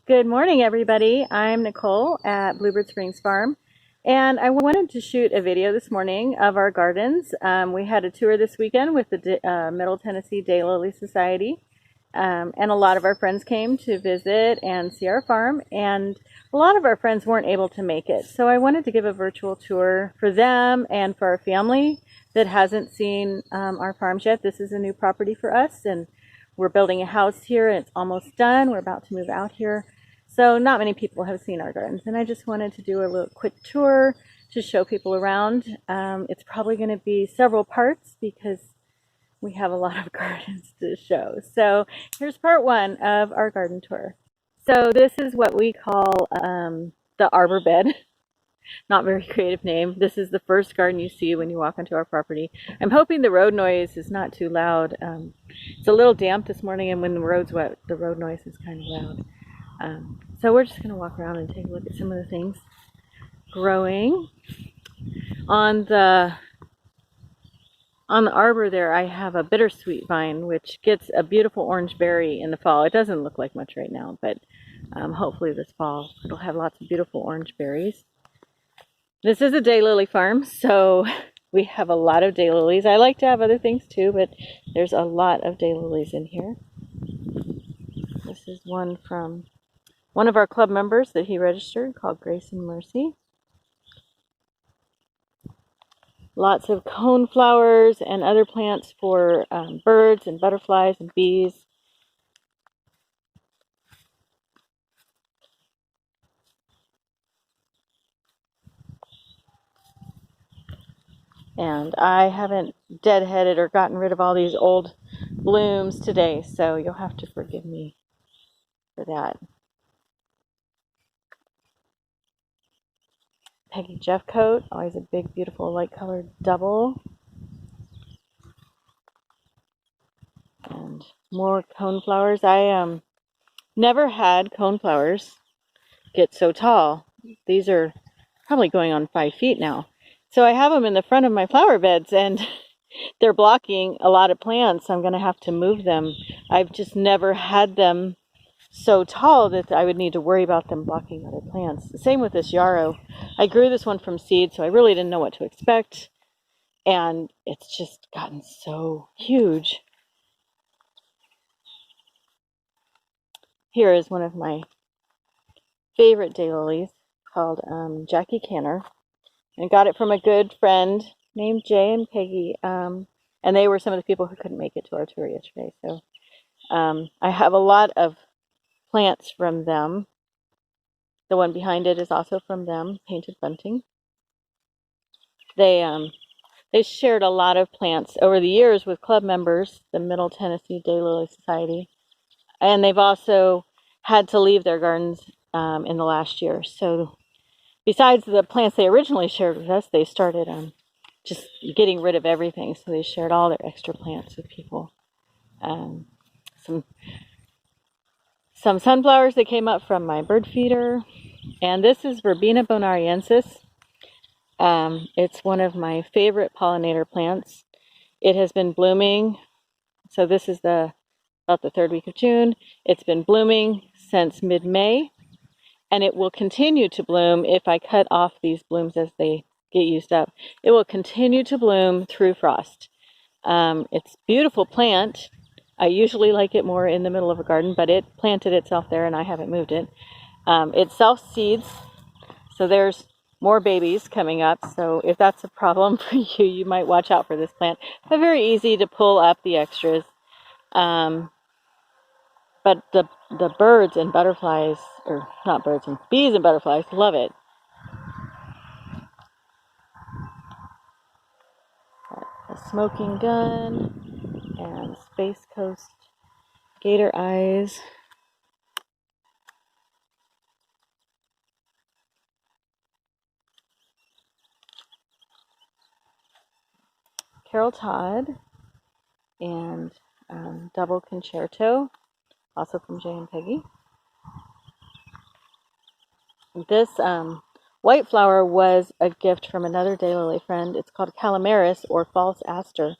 Good morning, everybody. I'm Nicole at Bluebird Springs Farm, and I wanted to shoot a video this morning of our gardens. We had a tour this weekend with the Middle Tennessee Daylily Society, and a lot of our friends came to visit and see our farm, and a lot of our friends weren't able to make it. So I wanted to give a virtual tour for them and for our family that hasn't seen our farms yet. This is a new property for us, and we're building a house here, and it's almost done. We're about to move out here. So not many people have seen our gardens, and I just wanted to do a little quick tour to show people around. It's probably going to be several parts because we have a lot of gardens to show. So here's part one of our garden tour. So this is what we call the arbor bed. Not very creative name. This is the first garden you see when you walk onto our property. I'm hoping the road noise is not too loud. It's a little damp this morning, and when the road's wet, the road noise is kind of loud. So we're just going to walk around and take a look at some of the things growing. On the arbor there, I have a bittersweet vine, which gets a beautiful orange berry in the fall. It doesn't look like much right now, but hopefully this fall it'll have lots of beautiful orange berries. This is a daylily farm, so we have a lot of daylilies. I like to have other things too, but there's a lot of daylilies in here. This is one from one of our club members that he registered called Grace and Mercy. Lots of coneflowers and other plants for birds and butterflies and bees. And I haven't deadheaded or gotten rid of all these old blooms today, so you'll have to forgive me for that. Peggy Jeffcoat, always a big, beautiful, light-colored double. And more coneflowers. I never had coneflowers get so tall. These are probably going on 5 feet now. So I have them in the front of my flower beds, and they're blocking a lot of plants. I'm going to have to move them. I've just never had them so tall that I would need to worry about them blocking other plants. Same with this yarrow. I grew this one from seed, so I really didn't know what to expect, and it's just gotten so huge. Here is one of my favorite daylilies called Jackie Canner. I got it from a good friend named Jay and Peggy, and they were some of the people who couldn't make it to our tour yesterday. So I have a lot of plants from them. The one behind it is also from them, Painted Bunting. They shared a lot of plants over the years with club members, the Middle Tennessee Daylily Society, and they've also had to leave their gardens in the last year. So besides the plants they originally shared with us, they started just getting rid of everything. So they shared all their extra plants with people. Some sunflowers that came up from my bird feeder. And this is Verbena bonariensis. It's one of my favorite pollinator plants. It has been blooming. So this is about the 3rd week of June. It's been blooming since mid-May. And it will continue to bloom if I cut off these blooms as they get used up. It will continue to bloom through frost. It's a beautiful plant. I usually like it more in the middle of a garden, but it planted itself there and I haven't moved it. It self-seeds, so there's more babies coming up. So if that's a problem for you, you might watch out for this plant. But very easy to pull up the extras. But the birds and butterflies, or not birds, and bees and butterflies love it. A smoking gun and Space Coast gator eyes. Carol Todd and double concerto, also from Jay and Peggy. This white flower was a gift from another daylily friend. It's called Calamaris or false aster.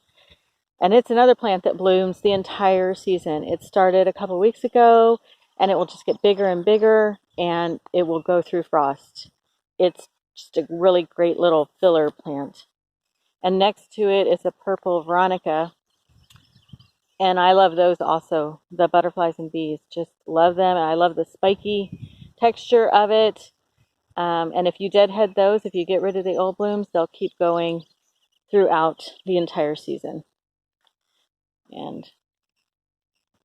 And it's another plant that blooms the entire season. It started a couple weeks ago and it will just get bigger and bigger, and it will go through frost. It's just a really great little filler plant. And next to it is a purple Veronica, and I love those also. The butterflies and bees, just love them. And I love the spiky texture of it. And if you deadhead those, if you get rid of the old blooms, they'll keep going throughout the entire season. And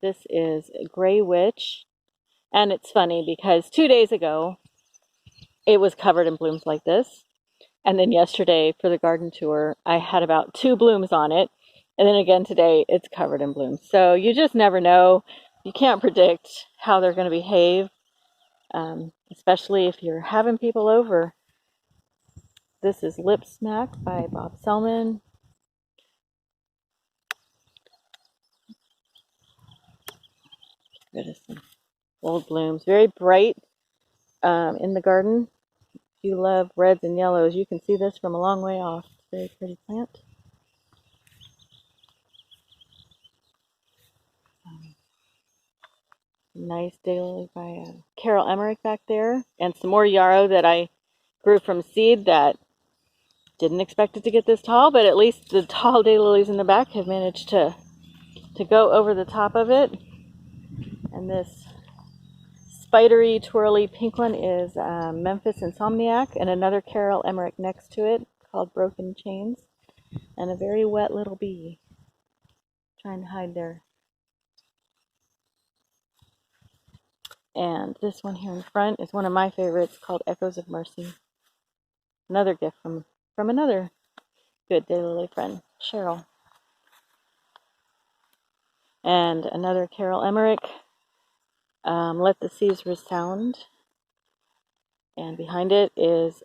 this is Gray Witch. And it's funny because 2 days ago, it was covered in blooms like this. And then yesterday for the garden tour, I had about 2 blooms on it. And then again today, it's covered in blooms. So you just never know. You can't predict how they're going to behave, especially if you're having people over. This is Lip Smack by Bob Selman. Rid of some old blooms. Very bright in the garden. If you love reds and yellows, you can see this from a long way off. It's a very pretty plant. Nice daylily by Carol Emmerich back there. And some more yarrow that I grew from seed that didn't expect it to get this tall, but at least the tall daylilies in the back have managed to go over the top of it. And this spidery, twirly pink one is Memphis Insomniac, and another Carol Emmerich next to it called Broken Chains, and a very wet little bee trying to hide there. And this one here in front is one of my favorites called Echoes of Mercy. Another gift from another good daylily friend, Cheryl. And another Carol Emmerich, Let the Seas Resound. And behind it is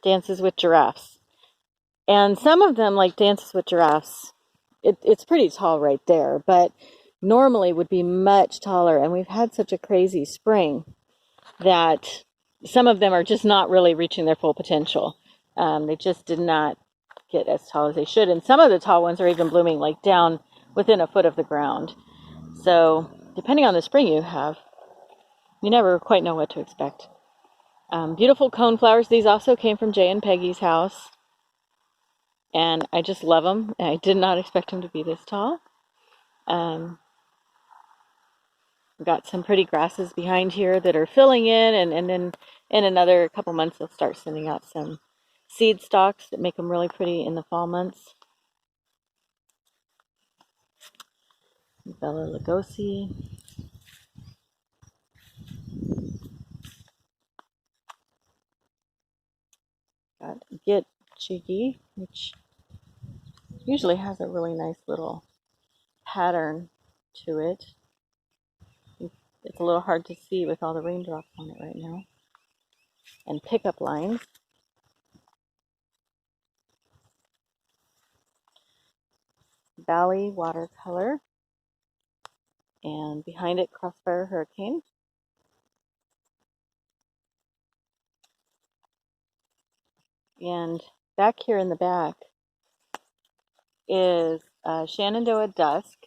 Dances with Giraffes. And some of them, like Dances with Giraffes, it's pretty tall right there, but normally would be much taller. And we've had such a crazy spring that some of them are just not really reaching their full potential. They just did not get as tall as they should. And some of the tall ones are even blooming like down within a foot of the ground. So depending on the spring you have, you never quite know what to expect. Beautiful cone flowers. These also came from Jay and Peggy's house. And I just love them. I did not expect them to be this tall. We've got some pretty grasses behind here that are filling in, and then in another couple months they'll start sending out some seed stalks that make them really pretty in the fall months. Bella Lugosi. Got Get Jiggy, which usually has a really nice little pattern to it. It's a little hard to see with all the raindrops on it right now. And Pickup Lines. Valley Watercolor. And behind it, Crossfire Hurricane. And back here in the back is Shenandoah Dusk.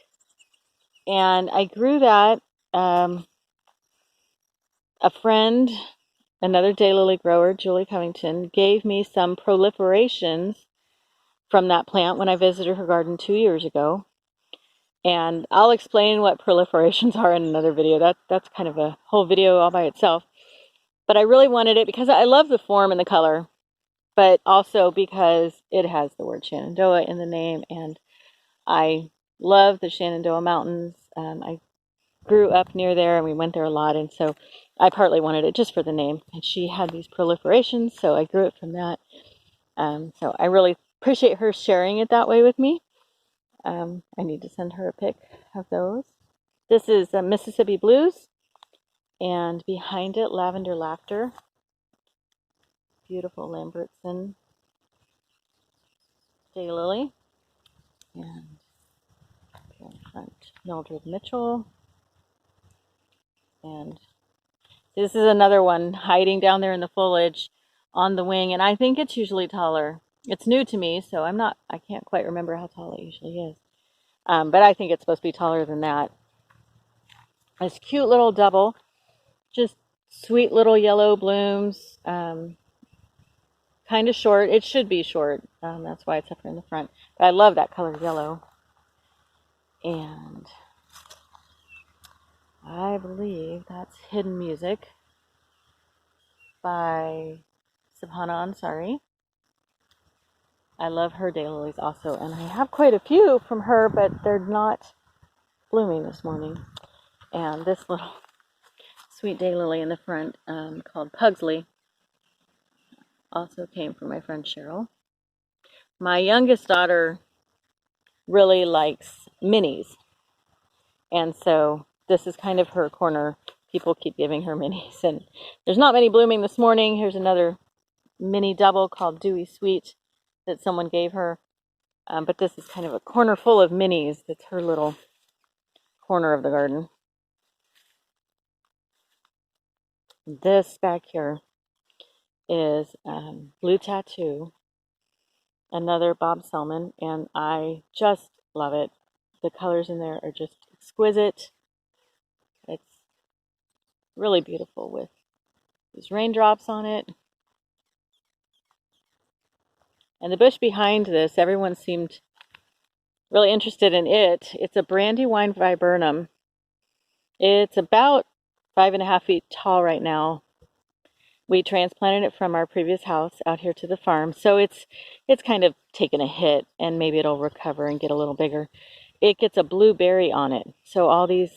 And I grew that. A friend, another daylily grower, Julie Covington, gave me some proliferations from that plant when I visited her garden 2 years ago. And I'll explain what proliferations are in another video. That's kind of a whole video all by itself. But I really wanted it because I love the form and the color, but also because it has the word Shenandoah in the name, and I love the Shenandoah Mountains. I grew up near there, and we went there a lot, and so I partly wanted it just for the name. And she had these proliferations, so I grew it from that. So I really appreciate her sharing it that way with me. I need to send her a pic of those. This is Mississippi Blues, and behind it, Lavender Laughter. Beautiful Lambertson daylily. And here in front, Mildred Mitchell. And this is another one hiding down there in the foliage on the wing, and I think it's usually taller. It's new to me, so I can't quite remember how tall it usually is. But I think it's supposed to be taller than that. This cute little double, just sweet little yellow blooms, kind of short. It should be short. That's why it's up here in the front. But I love that color yellow. And I believe that's Hidden Music by Subhana Ansari. I love her daylilies also, and I have quite a few from her, but they're not blooming this morning. And this little sweet daylily in the front, called Pugsley, also came from my friend Cheryl. My youngest daughter really likes minis, and so this is kind of her corner. People keep giving her minis, and there's not many blooming this morning. Here's another mini double called Dewy Sweet that someone gave her. But this is kind of a corner full of minis. That's her little corner of the garden. This back here is Blue Tattoo, another Bob Selman, and I just love it. The colors in there are just exquisite. It's really beautiful with these raindrops on it. And the bush behind this, everyone seemed really interested in it. It's a Brandywine viburnum. It's about 5.5 feet tall right now. We transplanted it from our previous house out here to the farm, so it's kind of taken a hit, and maybe it'll recover and get a little bigger. It gets a blueberry on it, so all these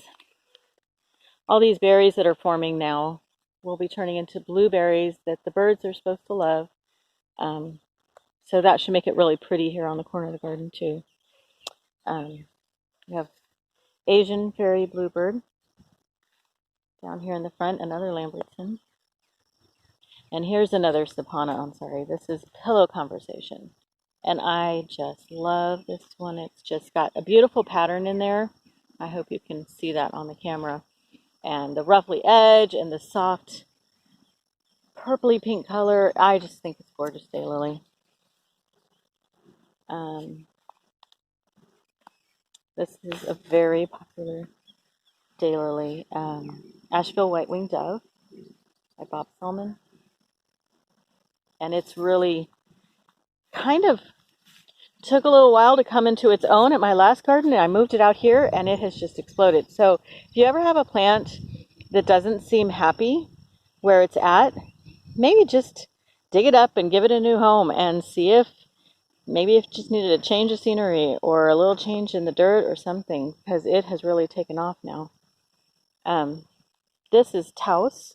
berries that are forming now will be turning into blueberries that the birds are supposed to love. So that should make it really pretty here on the corner of the garden too. We have Asian fairy bluebird down here in the front, another Lambertson. And here's another Sapana, I'm sorry. This is Pillow Conversation. And I just love this one. It's just got a beautiful pattern in there. I hope you can see that on the camera. And the ruffly edge and the soft purpley pink color. I just think it's gorgeous daylily. This is a very popular daylily. Asheville White Winged Dove by Bob Selman. And it's really kind of took a little while to come into its own at my last garden, and I moved it out here and it has just exploded. So if you ever have a plant that doesn't seem happy where it's at, maybe just dig it up and give it a new home and see if maybe it just needed a change of scenery or a little change in the dirt or something, because it has really taken off now. This is Taus,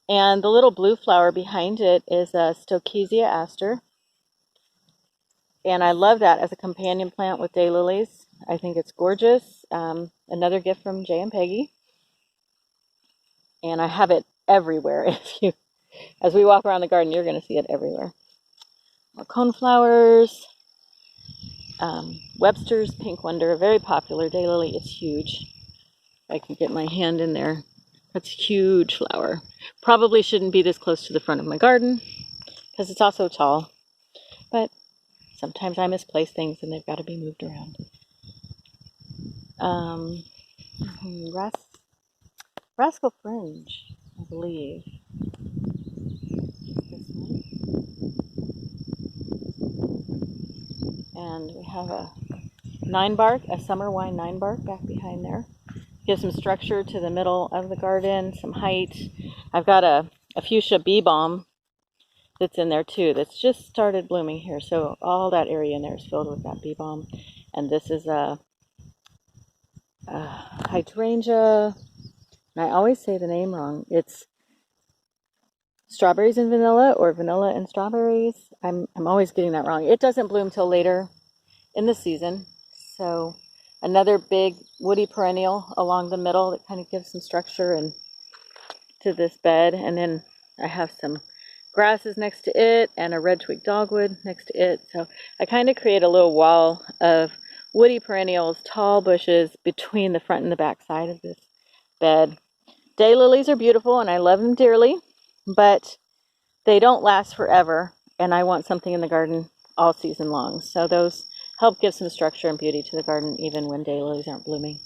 and the little blue flower behind it is a Stokesia aster. And I love that as a companion plant with daylilies. I think it's gorgeous. Another gift from Jay and Peggy. And I have it everywhere. As we walk around the garden, you're going to see it everywhere. More coneflowers. Webster's Pink Wonder, a very popular daylily. It's huge. I can get my hand in there. That's a huge flower. Probably shouldn't be this close to the front of my garden because it's also tall. But sometimes I misplace things and they've got to be moved around. Rascal Fringe, I believe. This one. And we have a 9-bark, a summer wine 9-bark back behind there. Gives some structure to the middle of the garden, some height. I've got a fuchsia bee balm that's in there too, that's just started blooming here. So all that area in there is filled with that bee balm. And this is a hydrangea, and I always say the name wrong. It's strawberries and vanilla, or vanilla and strawberries. I'm always getting that wrong. It doesn't bloom till later in the season. So another big woody perennial along the middle that kind of gives some structure and to this bed. And then I have some grasses next to it and a red twig dogwood next to it. So I kind of create a little wall of woody perennials, tall bushes between the front and the back side of this bed. Daylilies are beautiful and I love them dearly, but they don't last forever, and I want something in the garden all season long. So those help give some structure and beauty to the garden even when daylilies aren't blooming.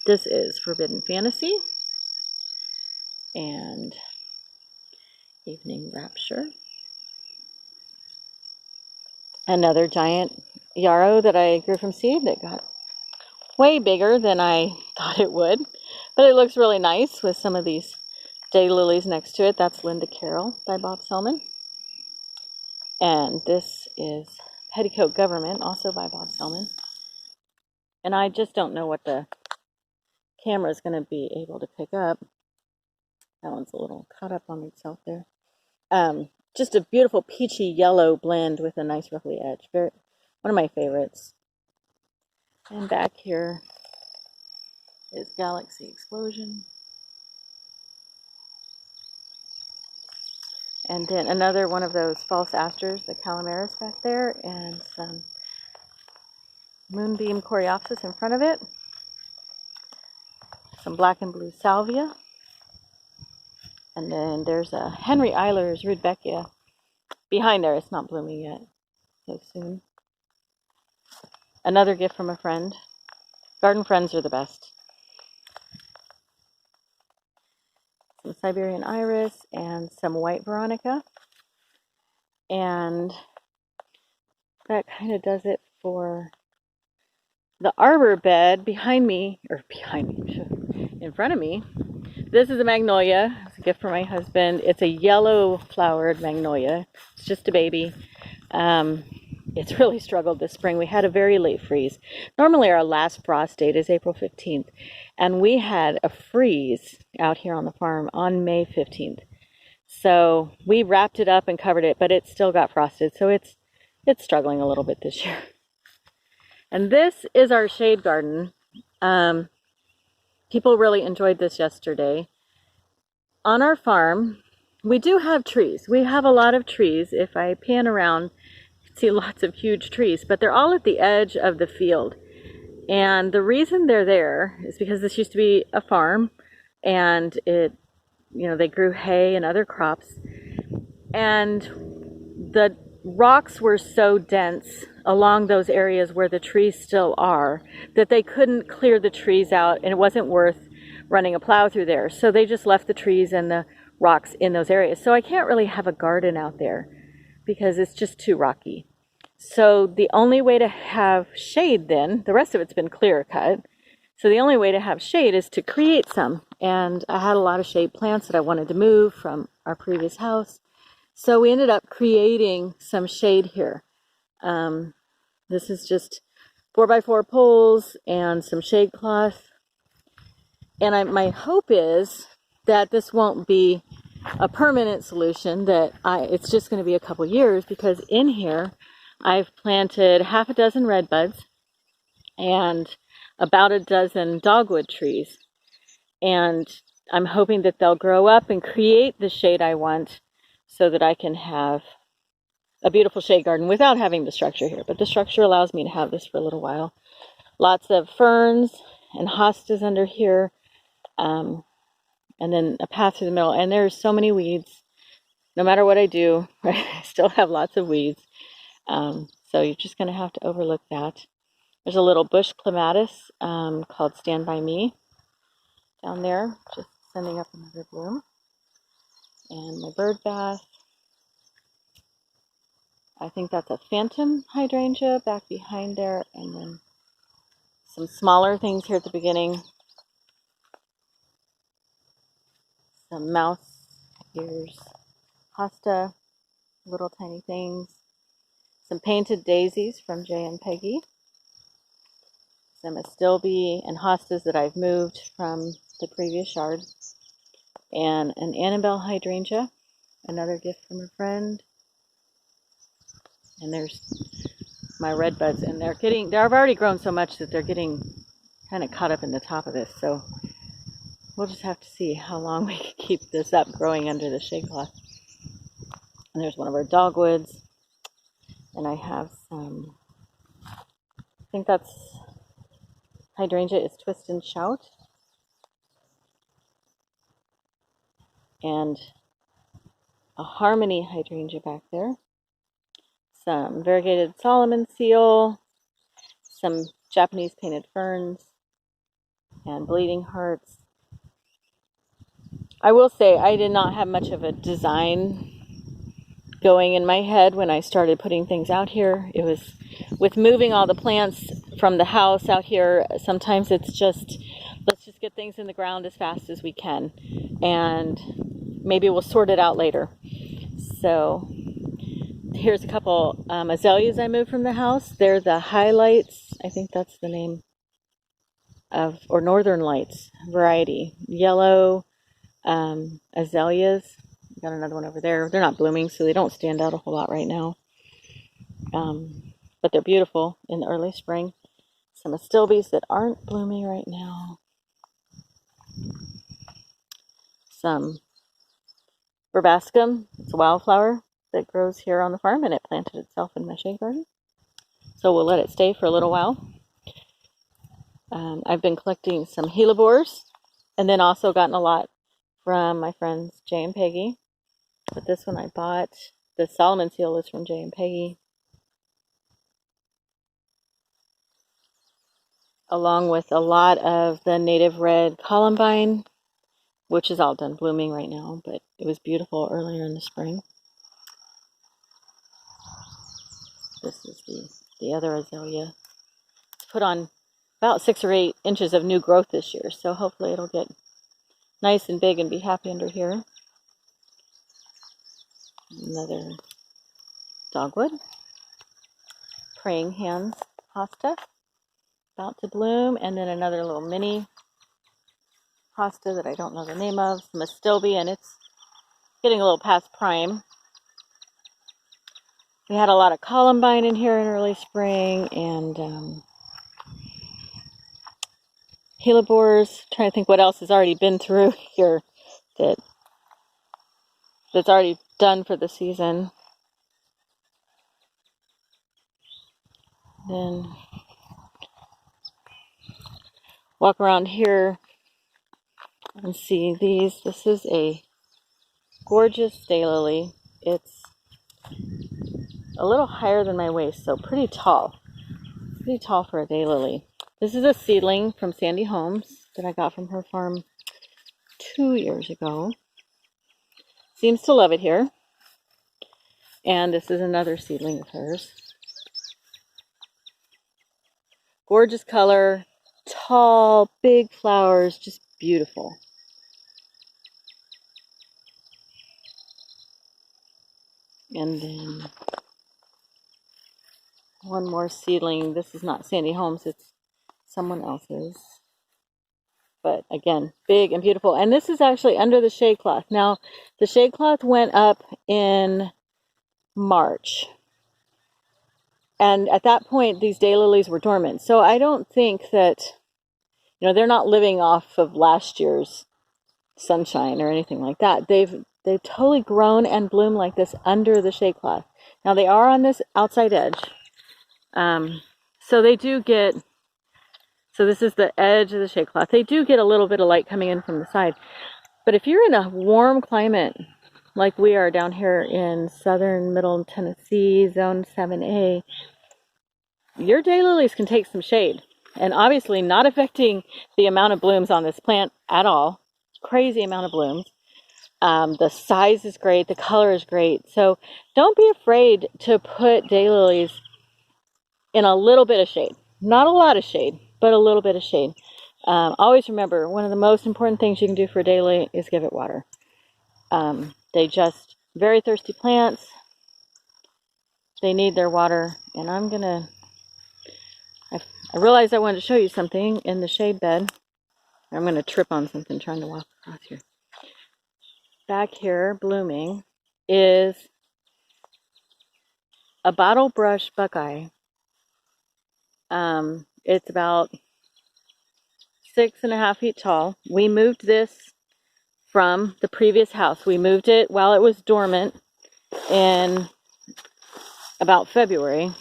This is Forbidden Fantasy and Evening Rapture. Another giant yarrow that I grew from seed that got way bigger than I thought it would. But it looks really nice with some of these daylilies next to it. That's Linda Carroll by Bob Selman. And this is Petticoat Government, also by Bob Selman. And I just don't know what the camera is going to be able to pick up. That one's a little caught up on itself there. Just a beautiful peachy yellow blend with a nice ruffly edge. One of my favorites. And back here is Galaxy Explosion. And then another one of those false asters, the Calamaris back there, and some Moonbeam Coreopsis in front of it. Some black and blue salvia. And then there's a Henry Eiler's Rudbeckia behind there. It's not blooming yet, so soon. Another gift from a friend. Garden friends are the best. Some Siberian Iris and some white Veronica. And that kind of does it for the arbor bed behind me, in front of me. This is a magnolia. It's a gift from my husband. It's a yellow flowered magnolia. It's just a baby. It's really struggled this spring. We had a very late freeze. Normally our last frost date is April 15th, and we had a freeze out here on the farm on May 15th. So we wrapped it up and covered it, but it still got frosted, so it's struggling a little bit this year. And this is our shade garden. People really enjoyed this yesterday. On our farm, we do have trees. We have a lot of trees. If I pan around, see lots of huge trees, but they're all at the edge of the field. And the reason they're there is because this used to be a farm, and they grew hay and other crops. And the rocks were so dense along those areas where the trees still are that they couldn't clear the trees out, and it wasn't worth running a plow through there. So they just left the trees and the rocks in those areas. So I can't really have a garden out there because it's just too rocky. So the only way to have shade then, the rest of it's been clear cut, so the only way to have shade is to create some. And I had a lot of shade plants that I wanted to move from our previous house. So we ended up creating some shade here. This is just 4x4 poles and some shade cloth. And my hope is that this won't be a permanent solution, that it's just going to be a couple years, because in here I've planted half a dozen redbuds and about a dozen dogwood trees. And I'm hoping that they'll grow up and create the shade I want so that I can have a beautiful shade garden without having the structure here. But the structure allows me to have this for a little while. Lots of ferns and hostas under here. And then a path through the middle. And there's so many weeds. No matter what I do, right, I still have lots of weeds. So you're just going to have to overlook that. There's a little bush clematis called Stand By Me down there, just sending up another bloom. And my bird bath. I think that's a phantom hydrangea back behind there. And then some smaller things here at the beginning. Some mouse ears, hosta, little tiny things. Some painted daisies from Jay and Peggy. Some astilbe and hostas that I've moved from the previous yard. And an Annabelle hydrangea, another gift from a friend. And there's my red buds, and they've already grown so much that they're getting kind of caught up in the top of this. So we'll just have to see how long we can keep this up growing under the shade cloth. And there's one of our dogwoods. And I have some, I think that's hydrangea is Twist and Shout. And a Harmony hydrangea back there. Some variegated Solomon seal. Some Japanese painted ferns. and bleeding hearts. I will say I did not have much of a design going in my head when I started putting things out here. It was with moving all the plants from the house out here, sometimes it's just, let's just get things in the ground as fast as we can, and maybe we'll sort it out later. So here's a couple azaleas I moved from the house. They're the Highlights, I think that's the name of, or Northern Lights variety. Yellow azaleas. Got another one over there. They're not blooming, so they don't stand out a whole lot right now. But they're beautiful in the early spring. Some astilbes that aren't blooming right now. Some verbascum. It's a wildflower that grows here on the farm, and it planted itself in my shade garden. So we'll let it stay for a little while. I've been collecting some hellebores, and then also gotten a lot from my friends Jay and Peggy. But this one I bought. The Solomon seal is from Jay and Peggy, along with a lot of the native red columbine, which is all done blooming right now, but it was beautiful earlier in the spring. This is the other azalea. It's put on about 6 or 8 inches of new growth this year, so hopefully it'll get nice and big and be happy under here. Another dogwood. Praying hands hosta, about to bloom, and then another little mini hosta that I don't know the name of, some astilbe, and it's getting a little past prime. We had a lot of columbine in here in early spring, and hellebores. Trying to think what else has already been through here that's already done for the season. Then walk around here and see these. This is a gorgeous daylily. It's a little higher than my waist, so pretty tall. Pretty tall for a daylily. This is a seedling from Sandy Holmes that I got from her farm 2 years ago. Seems to love it here. And this is another seedling of hers. Gorgeous color, tall, big flowers, just beautiful. And then one more seedling. This is not Sandy Holmes, it's someone else's. But again, big and beautiful. And this is actually under the shade cloth. Now, the shade cloth went up in March. And at that point, these daylilies were dormant. So I don't think that, they're not living off of last year's sunshine or anything like that. They've totally grown and bloomed like this under the shade cloth. Now they are on this outside edge. So they do get, so this is the edge of the shade cloth. They do get a little bit of light coming in from the side. But if you're in a warm climate, like we are down here in southern middle Tennessee, zone 7A, your daylilies can take some shade. And obviously not affecting the amount of blooms on this plant at all. Crazy amount of blooms. The size is great, the color is great. So don't be afraid to put daylilies in a little bit of shade. Not a lot of shade, but a little bit of shade. Always remember, one of the most important things you can do for a daylily is give it water. They just, very thirsty plants. They need their water. And I realized I wanted to show you something in the shade bed. I'm going to trip on something trying to walk across here. Back here, blooming, is a bottle brush buckeye. It's about 6.5 feet tall. We moved this from the previous house. We moved it while it was dormant in about February.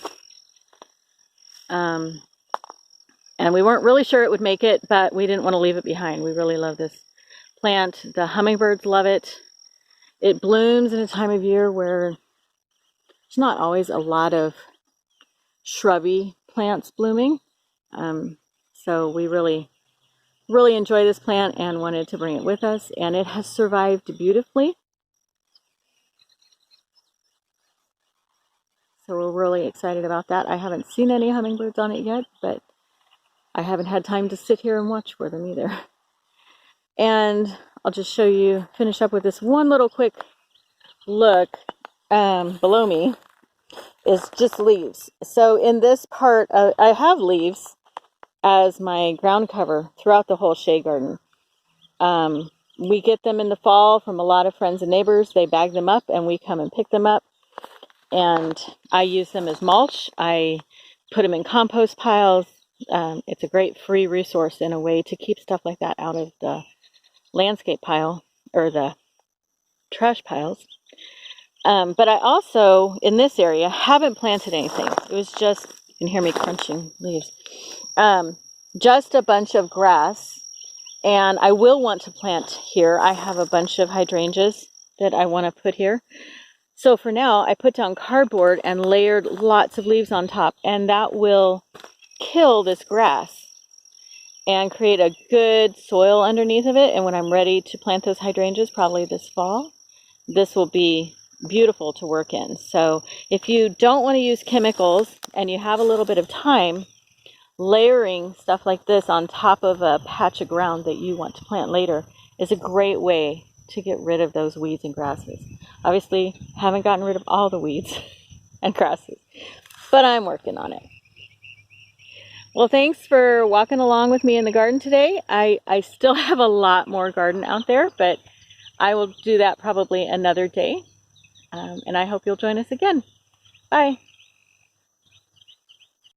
And we weren't really sure it would make it, but we didn't want to leave it behind. We really love this plant. The hummingbirds love it. It blooms in a time of year where there's not always a lot of shrubby plants blooming. So we really really enjoy this plant and wanted to bring it with us, and it has survived beautifully. So we're really excited about that. I haven't seen any hummingbirds on it yet, but I haven't had time to sit here and watch for them either. And I'll just show you, finish up with this one little quick look. Below me is just leaves. So in this part, I have leaves as my ground cover throughout the whole shade garden. We get them in the fall from a lot of friends and neighbors. They bag them up and we come and pick them up. And I use them as mulch. I put them in compost piles. It's a great free resource and a way to keep stuff like that out of the landscape pile or the trash piles. But I also, in this area, haven't planted anything. It was just, you can hear me crunching leaves, just a bunch of grass. And I will want to plant here. I have a bunch of hydrangeas that I want to put here. So for now, I put down cardboard and layered lots of leaves on top, and that will kill this grass and create a good soil underneath of it. And when I'm ready to plant those hydrangeas, probably this fall, this will be beautiful to work in. So if you don't want to use chemicals and you have a little bit of time, layering stuff like this on top of a patch of ground that you want to plant later is a great way to get rid of those weeds and grasses. Obviously, haven't gotten rid of all the weeds and grasses, but I'm working on it. Well, thanks for walking along with me in the garden today. I still have a lot more garden out there, but I will do that probably another day. And I hope you'll join us again. Bye.